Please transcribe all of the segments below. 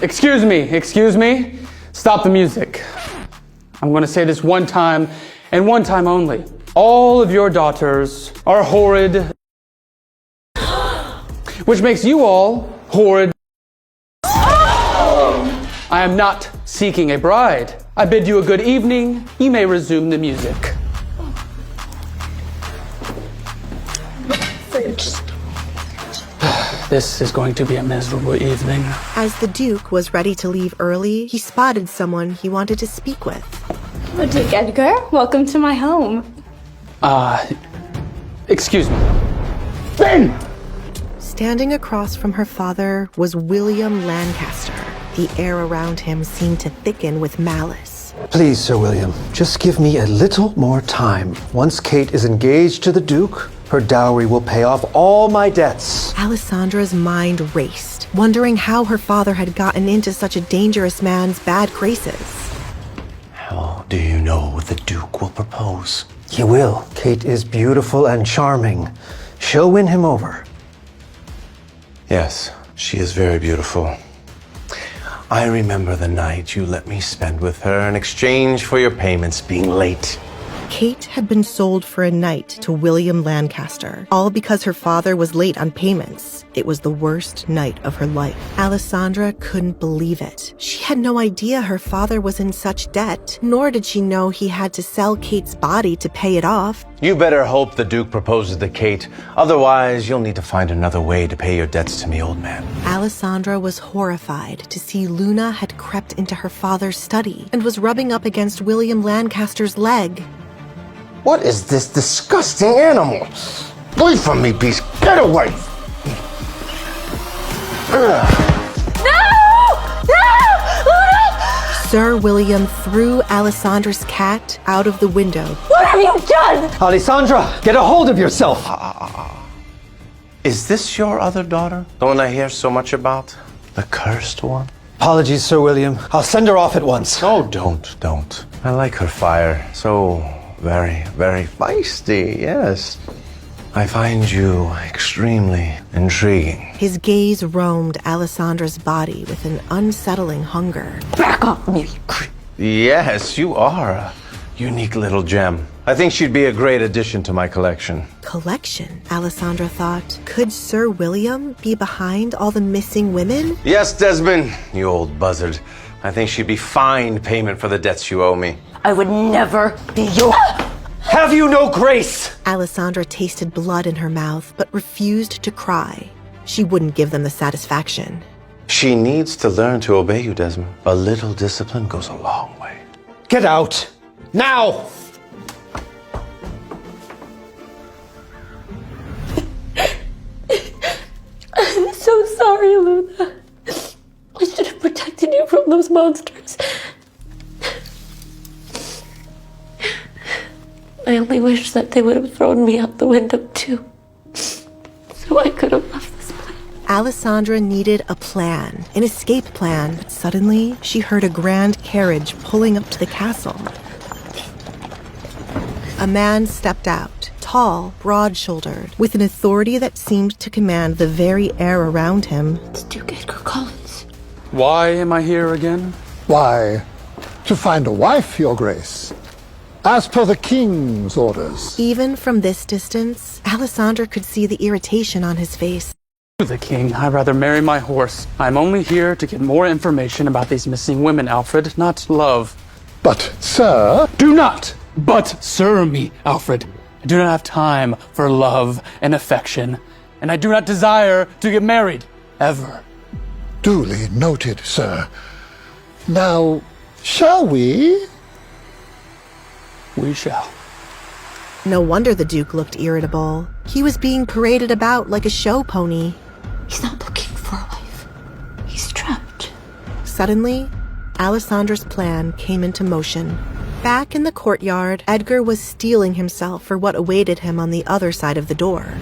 Excuse me. Stop the music. I'm going to say this one time and one time only. All of your daughters are horrid, which makes you all horrid. I am not seeking a bride. I bid you a good evening. You may resume the music. This is going to be a miserable evening. As the Duke was ready to leave early, he spotted someone he wanted to speak with. Oh, Duke Edgar, welcome to my home. Excuse me. Ben! Standing across from her father was William Lancaster. The air around him seemed to thicken with malice. Please, Sir William, just give me a little more time. Once Kate is engaged to the Duke, her dowry will pay off all my debts. Alessandra's mind raced, wondering how her father had gotten into such a dangerous man's bad graces. How do you know the Duke will propose? He will. Kate is beautiful and charming. She'll win him over. Yes, she is very beautiful. I remember the night you let me spend with her in exchange for your payments being late. Kate had been sold for a night to William Lancaster, all because her father was late on payments. It was the worst night of her life. Alessandra couldn't believe it. She had no idea her father was in such debt, nor did she know he had to sell Kate's body to pay it off. You better hope the Duke proposes to Kate. Otherwise, you'll need to find another way to pay your debts to me, old man. Alessandra was horrified to see Luna had crept into her father's study and was rubbing up against William Lancaster's leg. What is this disgusting animal? Away from me, beast! Get away! No! Sir William threw Alessandra's cat out of the window. What have you done? Alessandra, get a hold of yourself! Is this your other daughter? The one I hear so much about? The cursed one? Apologies, Sir William. I'll send her off at once. Oh, don't. I like her fire. So very, very feisty, yes. I find you extremely intriguing. His gaze roamed Alessandra's body with an unsettling hunger. Back off me, you creep. Yes, you are a unique little gem. I think she'd be a great addition to my collection. Collection, Alessandra thought. Could Sir William be behind all the missing women? Yes, Desmond, you old buzzard. I think she'd be fine payment for the debts you owe me. I would never be your... Have you no grace? Alessandra tasted blood in her mouth, but refused to cry. She wouldn't give them the satisfaction. She needs to learn to obey you, Desmond. A little discipline goes a long way. Get out! Now! I'm so sorry, Luna. I should have protected you from those monsters. I only wish that they would have thrown me out the window, too. So I could have left this place. Alessandra needed a plan, an escape plan, but suddenly she heard a grand carriage pulling up to the castle. A man stepped out, tall, broad-shouldered, with an authority that seemed to command the very air around him. It's Duke Edgar Collins. Why am I here again? Why, to find a wife, Your Grace. As per the king's orders. Even from this distance, Alessandra could see the irritation on his face. The king, I'd rather marry my horse. I'm only here to get more information about these missing women, Alfred, not love. But, sir... Do not but sir me, Alfred. I do not have time for love and affection, and I do not desire to get married, ever. Duly noted, sir. Now, shall we? We shall. No wonder the Duke looked irritable. He was being paraded about like a show pony. He's not looking for a wife. He's trapped. Suddenly, Alessandra's plan came into motion. Back in the courtyard, Edgar was steeling himself for what awaited him on the other side of the door.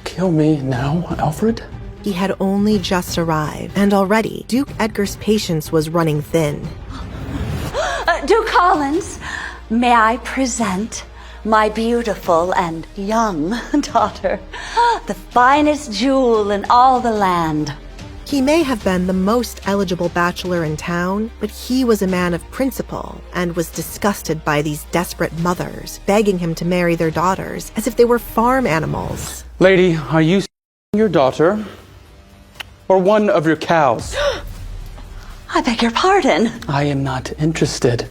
Kill me now, Alfred? He had only just arrived, and already Duke Edgar's patience was running thin. Duke Collins, may I present my beautiful and young daughter, the finest jewel in all the land. He may have been the most eligible bachelor in town, but he was a man of principle and was disgusted by these desperate mothers begging him to marry their daughters as if they were farm animals. Lady, are you your daughter or one of your cows? I beg your pardon. I am not interested.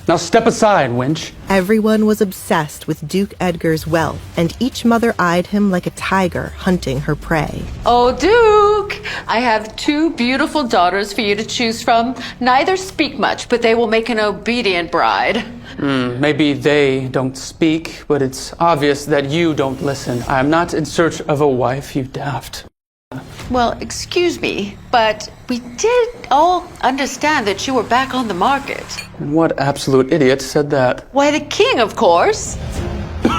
Now step aside, wench. Everyone was obsessed with Duke Edgar's wealth, and each mother eyed him like a tiger hunting her prey. Oh, Duke, I have two beautiful daughters for you to choose from. Neither speak much, but they will make an obedient bride. Maybe they don't speak, but it's obvious that you don't listen. I am not in search of a wife, you daft. Well, excuse me, but we did all understand that you were back on the market. And what absolute idiot said that? Why, the king, of course.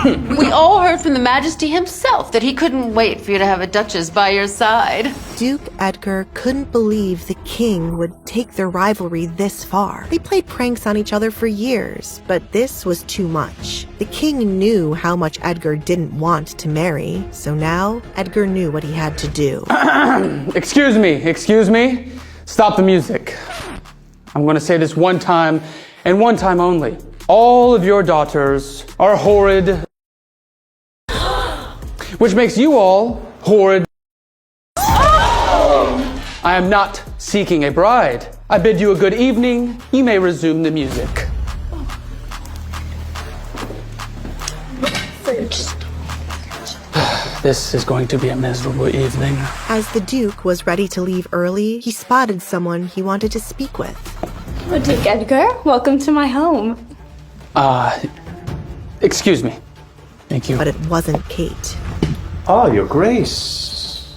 We all heard from the Majesty himself that he couldn't wait for you to have a duchess by your side. Duke Edgar couldn't believe the king would take their rivalry this far. They played pranks on each other for years, but this was too much. The king knew how much Edgar didn't want to marry, so now Edgar knew what he had to do. Excuse me. Stop the music. I'm going to say this one time and one time only. All of your daughters are horrid, which makes you all horrid. I am not seeking a bride. I bid you a good evening. You may resume the music. This is going to be a miserable evening. As the Duke was ready to leave early, he spotted someone he wanted to speak with. Oh, Duke Edgar, welcome to my home. Excuse me. Thank you. But it wasn't Kate. Oh, Your Grace.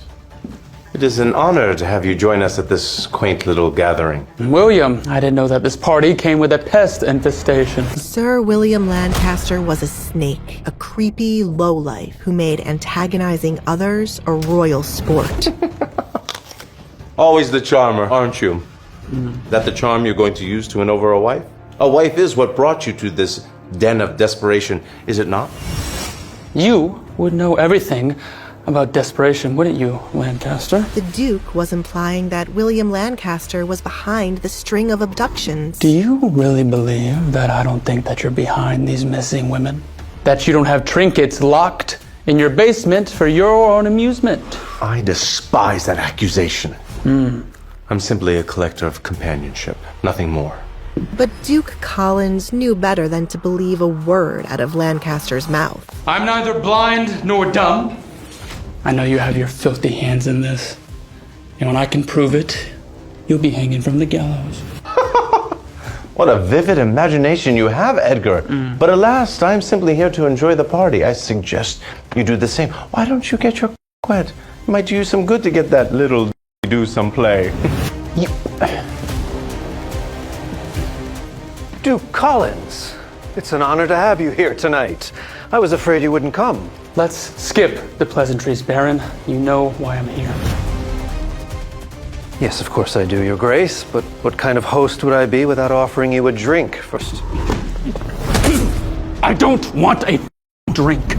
It is an honor to have you join us at this quaint little gathering. William, I didn't know that this party came with a pest infestation. Sir William Lancaster was a snake, a creepy lowlife who made antagonizing others a royal sport. Always the charmer, aren't you? That the charm you're going to use to win over a wife? A wife is what brought you to this den of desperation, is it not? You would know everything about desperation, wouldn't you, Lancaster? The Duke was implying that William Lancaster was behind the string of abductions. Do you really believe that I don't think that you're behind these missing women? That you don't have trinkets locked in your basement for your own amusement? I despise that accusation. I'm simply a collector of companionship, nothing more. But Duke Collins knew better than to believe a word out of Lancaster's mouth. I'm neither blind nor dumb. I know you have your filthy hands in this. And when I can prove it, you'll be hanging from the gallows. What a vivid imagination you have, Edgar. But alas, I'm simply here to enjoy the party. I suggest you do the same. Why don't you get your wet? It might do you some good to get that little do some play. Duke Collins, it's an honor to have you here tonight. I was afraid you wouldn't come. Let's skip the pleasantries, Baron. You know why I'm here. Yes, of course I do, Your Grace, but what kind of host would I be without offering you a drink first? I don't want a drink.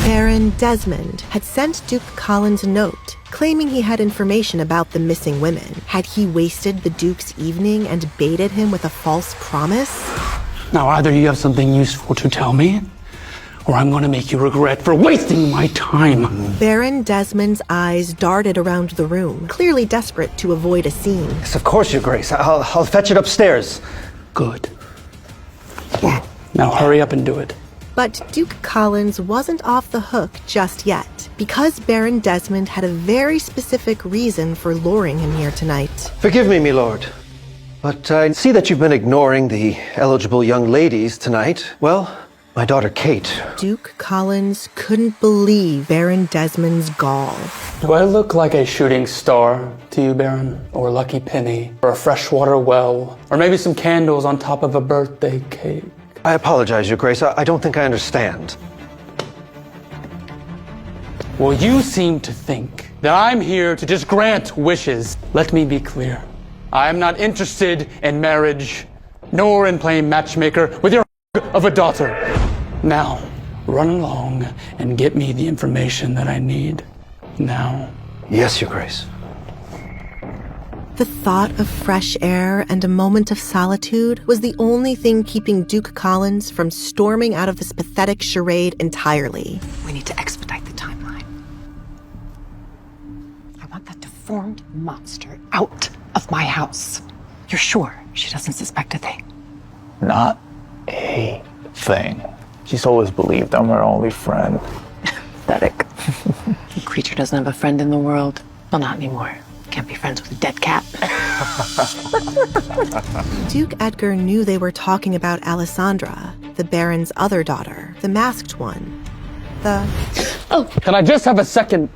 Baron Desmond had sent Duke Collins a note, claiming he had information about the missing women. Had he wasted the Duke's evening and baited him with a false promise? Now, either you have something useful to tell me, or I'm going to make you regret for wasting my time. Baron Desmond's eyes darted around the room, clearly desperate to avoid a scene. Yes, of course, Your Grace. I'll fetch it upstairs. Good. Now hurry up and do it. But Duke Collins wasn't off the hook just yet, because Baron Desmond had a very specific reason for luring him here tonight. Forgive me, milord, but I see that you've been ignoring the eligible young ladies tonight. Well, my daughter Kate. Duke Collins couldn't believe Baron Desmond's gall. Do I look like a shooting star to you, Baron? Or a lucky penny? Or a freshwater well? Or maybe some candles on top of a birthday cake? I apologize, Your Grace. I don't think I understand. Well, you seem to think that I'm here to just grant wishes. Let me be clear. I am not interested in marriage, nor in playing matchmaker with your of a daughter. Now, run along and get me the information that I need now. Yes, Your Grace. The thought of fresh air and a moment of solitude was the only thing keeping Duke Collins from storming out of this pathetic charade entirely. We need to expedite the timeline. I want that deformed monster out of my house. You're sure she doesn't suspect a thing? Not a thing. She's always believed I'm her only friend. Pathetic. The creature doesn't have a friend in the world. Well, not anymore. Can't be friends with a dead cat. Duke Edgar knew they were talking about Alessandra, the Baron's other daughter, the masked one. Can I just have a second?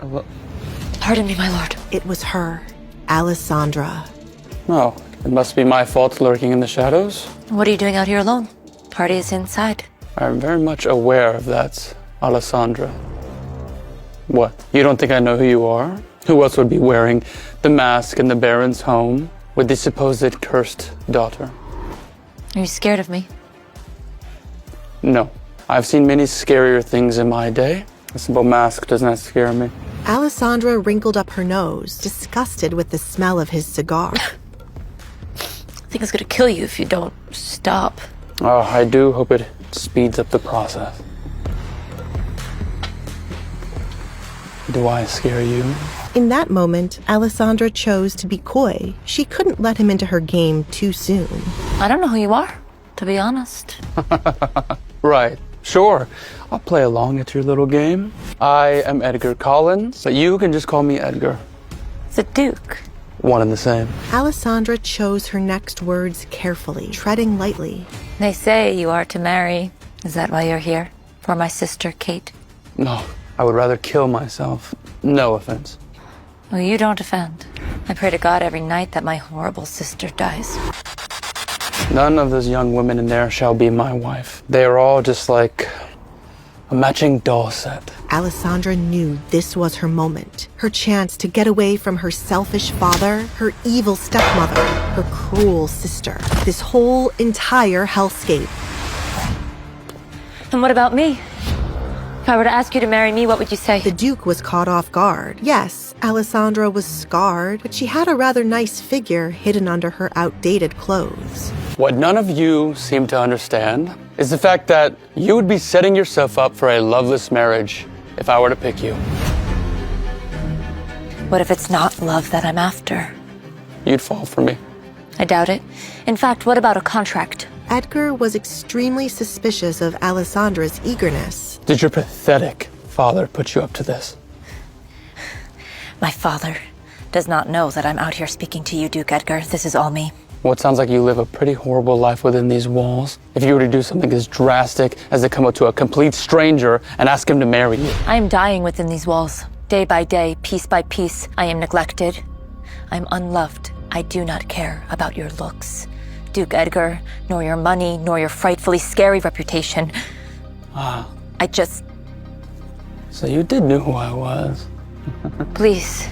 Pardon me, my lord. It was her, Alessandra. No, it must be my fault lurking in the shadows. What are you doing out here alone? Party is inside. I'm very much aware of that, Alessandra. What? You don't think I know who you are? Who else would be wearing the mask in the Baron's home with the supposed cursed daughter? Are you scared of me? No. I've seen many scarier things in my day. A simple mask does not scare me. Alessandra wrinkled up her nose, disgusted with the smell of his cigar. I think it's gonna kill you if you don't stop. Oh, I do hope it speeds up the process. Do I scare you? In that moment, Alessandra chose to be coy. She couldn't let him into her game too soon. I don't know who you are, to be honest. Right. Sure. I'll play along at your little game. I am Edgar Collins, but you can just call me Edgar. The Duke. One and the same. Alessandra chose her next words carefully, treading lightly. They say you are to marry. Is that why you're here? For my sister, Kate? No, I would rather kill myself. No offense. Well, you don't offend. I pray to God every night that my horrible sister dies. None of those young women in there shall be my wife. They are all just like a matching doll set. Alessandra knew this was her moment, her chance to get away from her selfish father, her evil stepmother, her cruel sister, this whole entire hellscape. And what about me? If I were to ask you to marry me, what would you say? The Duke was caught off guard. Yes, Alessandra was scarred, but she had a rather nice figure hidden under her outdated clothes. What none of you seem to understand is the fact that you would be setting yourself up for a loveless marriage if I were to pick you. What if it's not love that I'm after? You'd fall for me. I doubt it. In fact, what about a contract? Edgar was extremely suspicious of Alessandra's eagerness. Did your pathetic father put you up to this? My father does not know that I'm out here speaking to you, Duke Edgar. This is all me. Well, it sounds like you live a pretty horrible life within these walls. If you were to do something as drastic as to come up to a complete stranger and ask him to marry you. I am dying within these walls. Day by day, piece by piece, I am neglected. I am unloved. I do not care about your looks, Duke Edgar, nor your money, nor your frightfully scary reputation. I just... So you did know who I was. Please,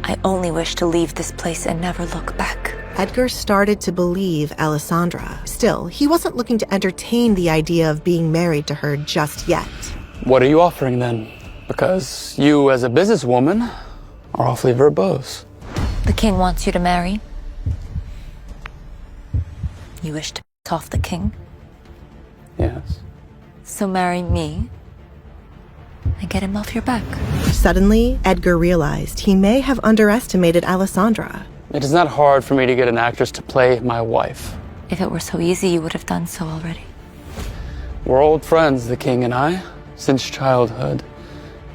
I only wish to leave this place and never look back. Edgar started to believe Alessandra. Still, he wasn't looking to entertain the idea of being married to her just yet. What are you offering then? Because you, as a businesswoman, are awfully verbose. The king wants you to marry. You wish to piss off the king? Yes. So marry me and get him off your back. Suddenly, Edgar realized he may have underestimated Alessandra. It is not hard for me to get an actress to play my wife. If it were so easy, you would have done so already. We're old friends, the king and I, since childhood.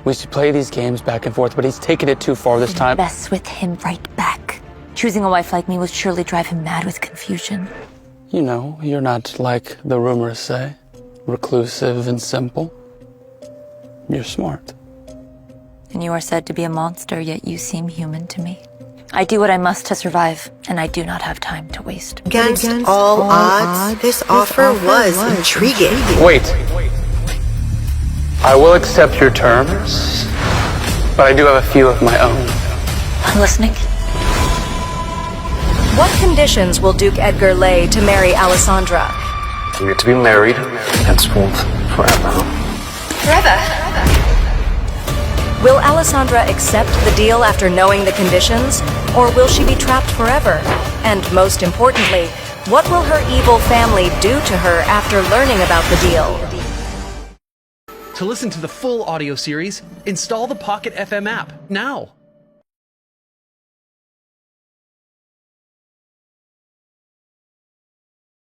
We used to play these games back and forth, but he's taken it too far this time. Mess with him right back. Choosing a wife like me would surely drive him mad with confusion. You know, you're not like the rumors say, reclusive and simple. You're smart. And you are said to be a monster, yet you seem human to me. I do what I must to survive, and I do not have time to waste. Against all odds, this offer was intriguing. Wait. I will accept your terms, but I do have a few of my own. I'm listening. What conditions will Duke Edgar lay to marry Alessandra? We are to be married henceforth forever. forever. Will Alessandra accept the deal after knowing the conditions, or will she be trapped forever? And most importantly, what will her evil family do to her after learning about the deal? To listen to the full audio series, install the Pocket FM app now.